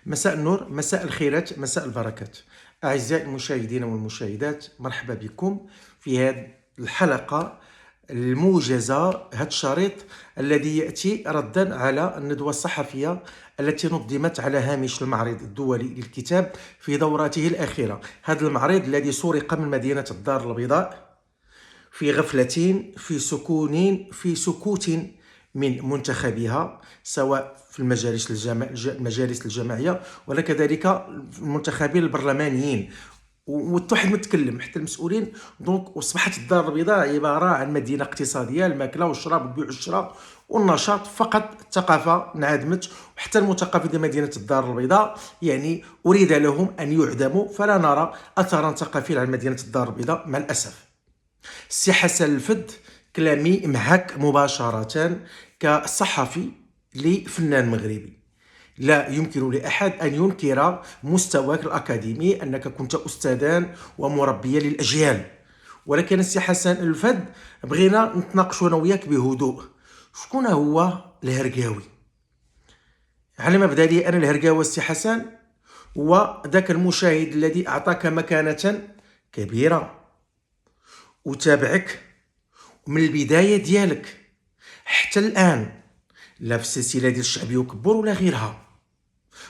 مساء النور، مساء الخيرات، مساء البركات. أعزائي المشاهدين والمشاهدات، مرحبا بكم في هذه الحلقة الموجزة، هذا الشريط الذي يأتي ردا على الندوة الصحفية التي نظمت على هامش المعرض الدولي للكتاب في دورته الأخيرة. هذا المعرض الذي سرق من مدينة الدار البيضاء في غفلة، في سكون، في سكوت من منتخبها، سواء في المجالس الجماعية ولا كذلك المنتخبين البرلمانيين والتوحد متكلم حتى المسؤولين. دونك اصبحت الدار البيضاء عباره عن مدينه اقتصاديه، الماكله والشراب والبيع والشراء والنشاط فقط. الثقافه انعدمت، وحتى المثقفين ديال مدينه الدار البيضاء يعني اريد لهم ان يعدموا، فلا نرى اثرا ثقافيا على مدينه الدار البيضاء مع الاسف. السي حسن الفد، كلامي معك مباشره كصحفي لفنان مغربي. لا يمكن لأحد أن ينكر مستواك الأكاديمي، أنك كنت أستاذا ومربيا للأجيال، ولكن السي حسن الفد بغينا نتناقشوا أنا وياك بهدوء. شكون هو الهرقاوي؟ على مبدا لي أنا الهرقاوي السي حسن هو ذاك المشاهد الذي أعطاك مكانة كبيرة وتابعك من البداية ديالك حتى الآن، لا في السلسلة ديال الشعبي وكبر ولا غيرها،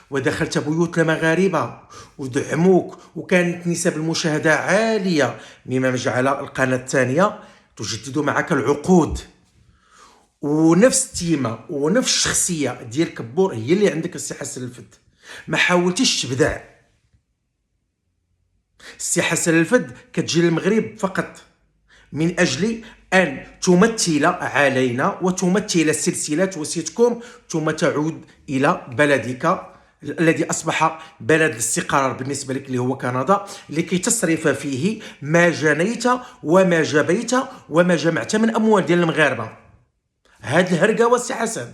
ودخلت بيوت المغاربة ودعموك، وكانت نسب المشاهدة عالية، مما جعل القناة الثانية تجدد معك العقود. ونفس التيمة ونفس الشخصية ديال كبور هي اللي عندك السي حسن الفد. ما حاولتيش تبدع. السي حسن الفد كتجي للمغرب فقط من أجل أن تمثل علينا وتمثل سلسلة وسيتكم، ثم تعود إلى بلدك الذي أصبح بلد الاستقرار بالنسبة لك، اللي هو كندا، لكي تصرف فيه ما جنيت وما جبيت وما جمعت من أموال ديال المغاربة. هاد الهرقاوة السي حسن،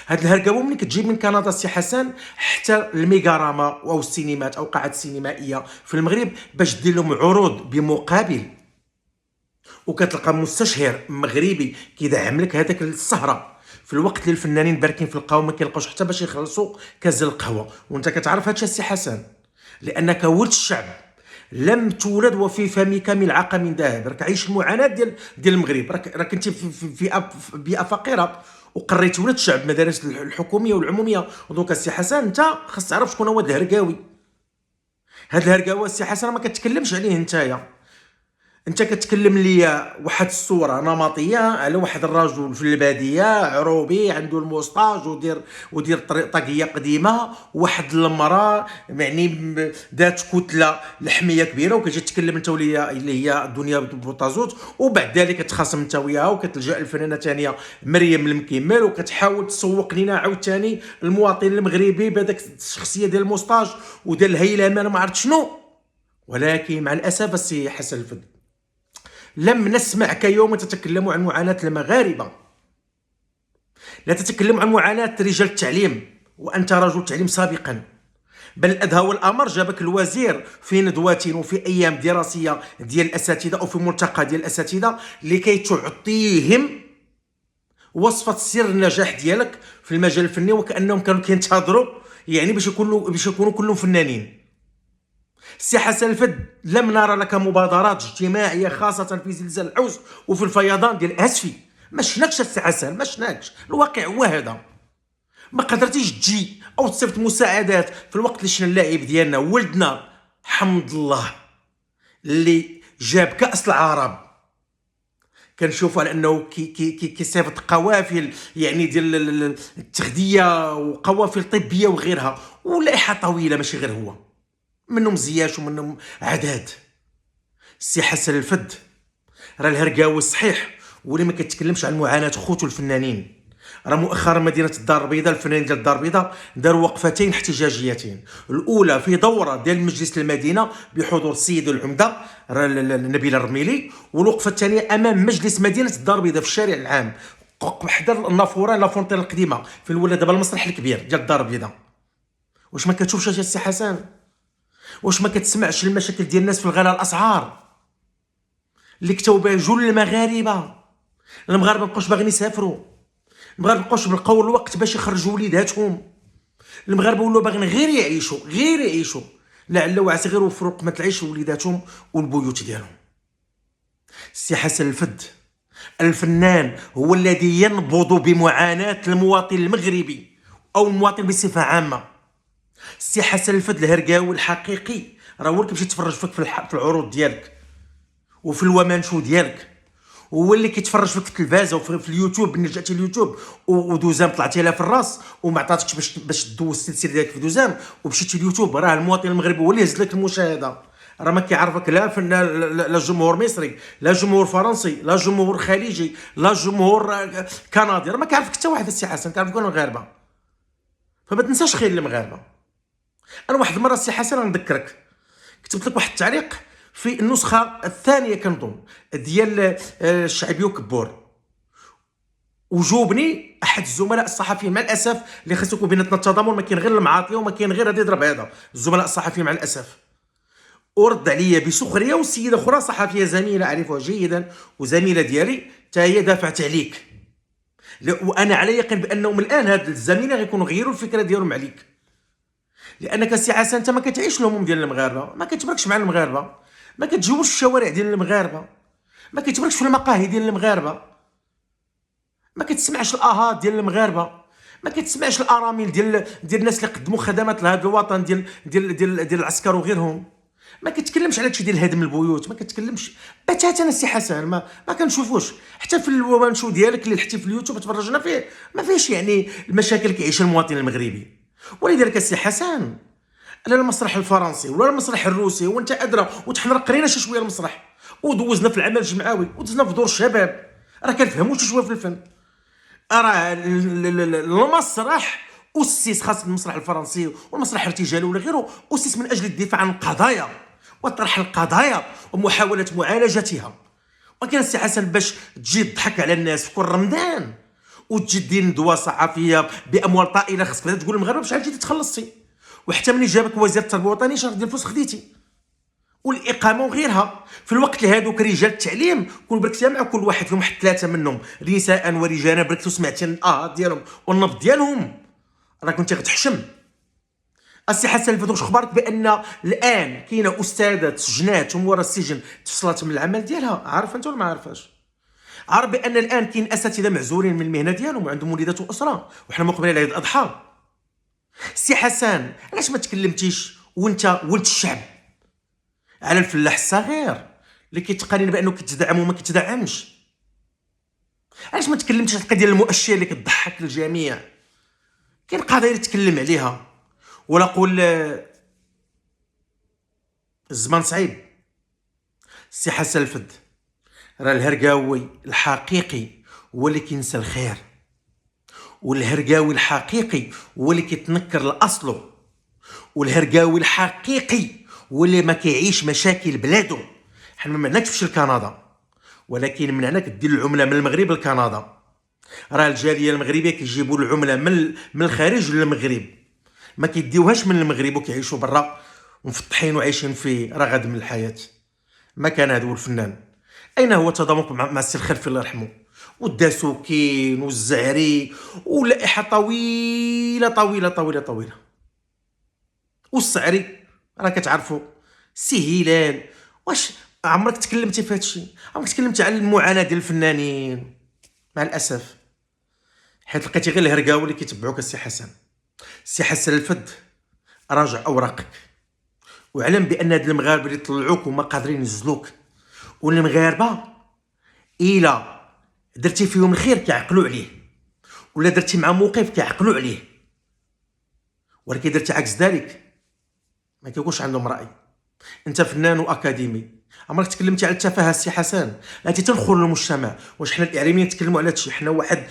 هاد الهرقاوة ملي كتجيب من كندا السي حسن حتى الميغاراما أو السينمات أو قاعات سينمائية في المغرب باش دير لهم عروض بمقابل، وكتلقى مستشهر مغربي كيدعم لك هذاك السهره في الوقت اللي الفنانين باركين في القهوه ما كيلقاوش حتى باش يخلصوا كاس القهوه. وانت كتعرف هادشي السي حسن لانك ولد الشعب، لم تولد وفي فمك ملعقه من ذهب. راك عايش المعاناه ديال المغرب، راك انت في بيئه فقيره وقريت ولد الشعب، المدارس الحكوميه والعموميه. ودونك السي حسن انت خاص تعرف شكون هو الهرقاوي. هاد الهرقاوه السي حسن ما كتكلمش عليه نتايا. انت كتكلم لي واحد الصوره نمطيه على واحد الرجل في الباديه عروبي عنده الموسطاج ودير طاقيه قديمه، واحد المراه يعني ذات كتله لحميه كبيره، وكتجي تتكلم انت اللي هي الدنيا بوطازوت، وبعد ذلك كتخاصم انت وياها وكتلجا الفنانه ثانيه مريم المكمل، وكتحاول تسوق لنا عاوتاني المواطن المغربي بهذاك الشخصيه ديال الموسطاج وديال الهيلمان ما عرفت شنو. ولكن مع الاسف السي حسن الفد لم نسمعك يوم تتكلم عن معاناة المغاربة، لا تتكلم عن معاناة رجال التعليم، وأنت رجل تعليم سابقا. بل الأدهى والأمر جابك الوزير في ندوات وفي أيام دراسية ديال الأساتذة أو في ملتقى ديال الأساتذة لكي تعطيهم وصفة سر النجاح ديالك في المجال الفني، وكأنهم كانوا كينتظروا يعني باش يكونوا كلهم فنانين. السي حسن الفد لم نرى لك مبادرات اجتماعيه خاصه في زلزال الحوس وفي الفيضان ديال اسفي. ما شناكش السي حسن، ما شناكش. الواقع هو هذا. ما قدرتيش تجي او تصيفط مساعدات في الوقت اللي شنا اللاعب ديالنا ولدنا حمد الله اللي جاب كاس العرب، كنشوفوا على انه كيصيفط قوافل يعني ديال التغذيه وقوافل طبيه وغيرها، ولائحه طويله ماشي غير هو، منهم زياش ومنهم عداد. السي حسن الفد راه الهرقاوي صحيح، واللي ما كيتكلمش عن معاناه خوتو الفنانين. راه مؤخرا مدينه الدار البيضاء، الفنانين ديال الدار البيضاء داروا وقفتين احتجاجيتين. الاولى في دوره ديال مجلس المدينه بحضور السيد العمده نبيل الرميلي، والوقفه الثانيه امام مجلس مدينه الدار البيضاء في الشارع العام حدا النافوره لا فونتين القديمه في الولا دابا المسرح الكبير ديال الدار البيضاء. واش ما كتشوفش السي حسن؟ واش ما كتسمعش المشاكل ديال الناس في الغلاء الاسعار اللي كتبوا بها جل المغاربه؟ المغاربه مابقاوش باغيين يسافروا، المغاربه مابقاوش بلقاو الوقت باش يخرجوا وليداتهم، المغاربه ولاو باغيين غير يعيشوا لعل وعسى غير يوفروا لقمه العيش لوليداتهم والبيوت ديالهم. السي حسن الفد الفنان هو الذي ينبض بمعاناه المواطن المغربي او المواطن بصفه عامه. السي حسن الفد الهرقاوي الحقيقي راه هو اللي كيمشي يتفرج فيك في العروض ديالك وفي الومانشو ديالك، هو اللي كيتفرج فيك في التلفازه وفي اليوتيوب. ملي رجعتي اليوتيوب ودوزام طلعتي لها في الراس وما عطاتكش باش تدوز السلسله ديالك في دوزام ومشيتي اليوتيوب، راه المواطن المغربي هو اللي هز لك المشاهده. راه ما كيعرفك لا فنان، لا جمهور مصري، لا جمهور فرنسي، لا جمهور خليجي، لا جمهور كندي، راه ما كيعرفك حتى واحد. السي حسن كيعرفك المغاربه، فما تنساش خير المغاربه. انا واحد المره السي حسن نذكرك كتبت لك واحد التعليق في النسخه الثانيه كنظن ديال الشعبي كبور، وجوبني احد الزملاء الصحفيين مع الاسف اللي خاصو يكون بيناتنا التضامن، ما كاين غير المعاطيه وما كاين غير هذا يضرب هذا، الزملاء الصحفيين مع الاسف. ورد عليا بسخريه، والسيده اخرى صحفيه زميله اعرفها جيدا وزميله ديالي حتى هي دافعت عليك، وانا على يقين بانهم الان هاد الزميله غيكونوا غيروا الفكره ديالهم عليك، لانك السي حسن انت ما كتعيش الهموم ديال المغاربه، ما كتبركش مع المغاربه، ما كتجوبش في الشوارع ديال المغاربه، ما كتبركش في المقاهي ديال المغاربه، ما كتسمعش الاهات ديال المغاربه، ما كتسمعش الارامل ديال الناس اللي قدموا خدمات لهذا الوطن ديال العسكر وغيرهم، ما كتكلمش على هادشي ديال هدم البيوت، ما كتكلمش بتاتا. السي حسن ما كنشوفوش حتى في الوانشو ديالك اللي لحتي في اليوتيوب تفرجنا فيه، ما فيش يعني المشاكل كيعيش المواطن المغربي. ولذلك السي حسن لا المسرح الفرنسي ولا المسرح الروسي وانت ادرى، وحنا قرينا شي شويه المسرح ودوزنا في العمل الجمعوي ودوزنا في دور الشباب، راه كنفهموا شي شويه في الفن. راه المسرح اسس، خاصه المسرح الفرنسي والمسرح الارتجالي ولا غيره، اسس من اجل الدفاع عن القضايا وطرح القضايا ومحاوله معالجتها. ولكن السي حسن باش تجي تضحك على الناس في كل رمضان وتجي دير ندوه صحفيه باموال طائله، خاصك بعدا تقول للمغاربه بشحال جيتي تخلصتي، وحتى ملي جابك وزير التربيه الوطنيه شحال ديال الفلوس خديتي والاقامه وغيرها. في الوقت اللي هذوك رجال التعليم كون بركتي مع كل واحد فيهم، واحد ثلاثه منهم نساء ورجالا، بركتو سمعتي الاه ديالهم والنبض ديالهم، راه كنتي غتحشم. السي حسن الفد واش اخبارك بان الان كاينه استاذه سجنات ومورا السجن تفصلت من العمل ديالها؟ عارف انت ولا ما عارفاش؟ عارف بان الان كاين اساتذه معزولين من المهنه ديالهم وعندهم وليدات واسره وحنا مقبلين على عيد الاضحى. السي حسن علاش ما تكلمتيش وانت ولد الشعب على الفلاح الصغير اللي كيتقارن بانه كتدعم وما كتدعمش؟ علاش ما تكلمتيش على القضيه المؤشر اللي كتضحك الجميع؟ كاين قضايا اللي تكلم عليها، ولا قول الزمان صعيب. السي حسن الفد راه الهرقاوي الحقيقي هو اللي كينسى الخير، والهرقاوي الحقيقي هو اللي كيتنكر لاصله، والهرقاوي الحقيقي هو اللي ما كيعيش مشاكل بلادو. حنا ما معناش تمشي لكندا، ولكن من هنا كدير العمله من المغرب لكندا. راه الجاليه المغربيه كيجيبوا العمله من الخارج للمغرب، ما كيديوهاش من المغرب وكيعيشوا برا ومفطحين وعايشين في رغد من الحياه. ما كان هذا هو الفنان. اين هو تضامنكم مع السي الخلفي الله يرحمه والداسوكين والزعري ولائحه طويله طويله طويله طويله، والسعري راه كتعرفوا، سي هلال. واش عمرك تكلمتي في هذا الشيء؟ عمرك تكلمتي على المعاناه ديال الفنانين؟ مع الاسف حيت لقيتي غير الهرقاوي اللي كيتبعوك. السي حسن، السي حسن الفد راجع اوراقك واعلم بان هاد المغاربه اللي طلعوك وما قادرين ينزلوك، والمغاربه الا درتي فيهم الخير كيعقلوا عليه، ولا درتي مع موقف كيعقلوا عليه، ولكن درتي عكس ذلك ما كيكونش عندهم راي. انت فنان واكاديمي، عمرك تكلمتي على التفاهه السي حسن؟ التي تنخر المجتمع. واش حنا الاعلاميين نتكلموا على هادشي؟ حنا واحد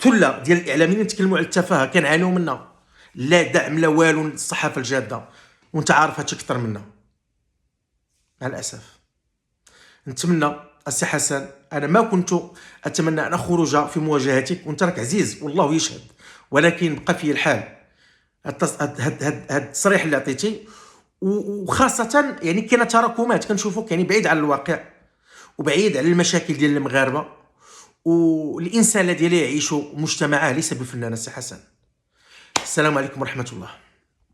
ثله ديال الاعلاميين نتكلموا على التفاهه كنعانيو منها، لا دعم لا والو للصحافه الجاده، وانت عارف هادشي اكثر منا. مع الاسف نتمنى السي حسن، انا ما كنت اتمنى ان اخرج في مواجهتك وانت راك عزيز والله يشهد، ولكن بقى في الحال هاد التصريح اللي عطيتي، وخاصه يعني كاينه تراكمات كنشوفوك يعني بعيد على الواقع وبعيد على المشاكل ديال المغاربه والانسان الذي لا يعيش مجتمعه ليس بفنان. السي حسن السلام عليكم ورحمة الله.